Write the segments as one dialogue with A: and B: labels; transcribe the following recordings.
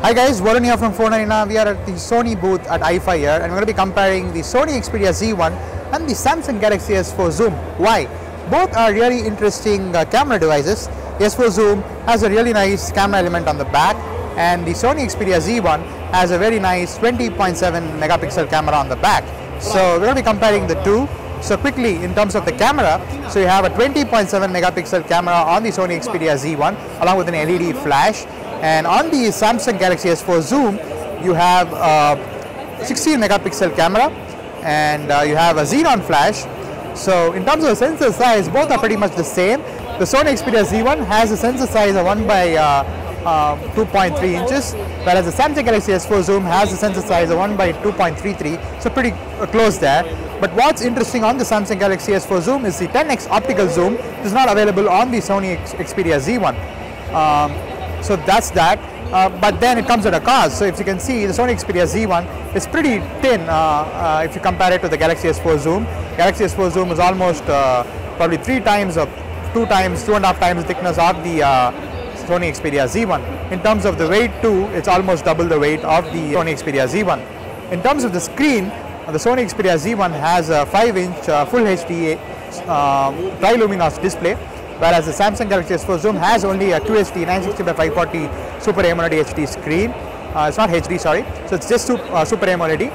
A: Hi guys, Varun here from Phone Arena. We are at the Sony booth at IFA here, and we're going to be comparing the Sony Xperia Z1 and the Samsung Galaxy S4 Zoom. Why? Both are really interesting camera devices. The S4 Zoom has a really nice camera element on the back, and the Sony Xperia Z1 has a very nice 20.7 megapixel camera on the back. So we're going to be comparing the two. So quickly, in terms of the camera, so you have a 20.7 megapixel camera on the Sony Xperia Z1 along with an LED flash. And on the Samsung Galaxy S4 Zoom, you have a 16 megapixel camera and you have a xenon flash. So in terms of the sensor size, both are pretty much the same. The Sony Xperia Z1 has a sensor size of 1 by 2.3 inches, whereas the Samsung Galaxy S4 Zoom has a sensor size of 1 by 2.33, so pretty close there. But what's interesting on the Samsung Galaxy S4 Zoom is the 10x optical zoom, which is not available on the Sony Xperia Z1. So that's that, but then it comes at a cost. So if you can see, the Sony Xperia Z1 is pretty thin if you compare it to the Galaxy S4 Zoom. Galaxy S4 Zoom is almost probably 3 times or 2.5 times the thickness of the Sony Xperia Z1. In terms of the weight too, it's almost double the weight of the Sony Xperia Z1. In terms of the screen, the Sony Xperia Z1 has a 5-inch Full HD triluminous display, whereas the Samsung Galaxy S4 Zoom has only a QHD 960 by 540 Super AMOLED HD screen. It's not HD, sorry. So it's just Super AMOLED.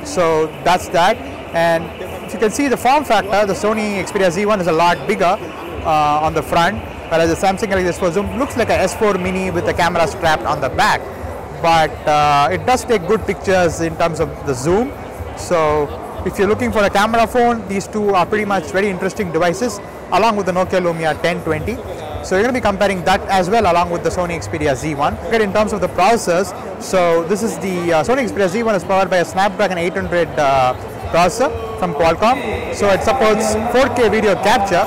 A: So that's that. And if you can see the form factor, the Sony Xperia Z1 is a lot bigger on the front, whereas the Samsung Galaxy S4 Zoom looks like a S4 Mini with the camera strapped on the back. But it does take good pictures in terms of the zoom. So if you're looking for a camera phone, these two are pretty much very interesting devices, along with the Nokia Lumia 1020. So you're going to be comparing that as well along with the Sony Xperia Z1. Okay, in terms of the processors, so this is the Sony Xperia Z1 is powered by a Snapdragon 800 processor from Qualcomm. So it supports 4K video capture,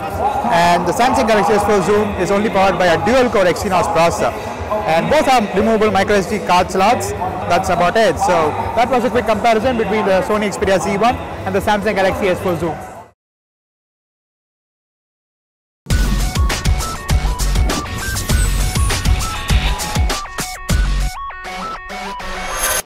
A: and the Samsung Galaxy S4 Zoom is only powered by a dual-core Exynos processor. And both have removable microSD card slots. That's about it. So that was a quick comparison between the Sony Xperia Z1 and the Samsung Galaxy S4 Zoom.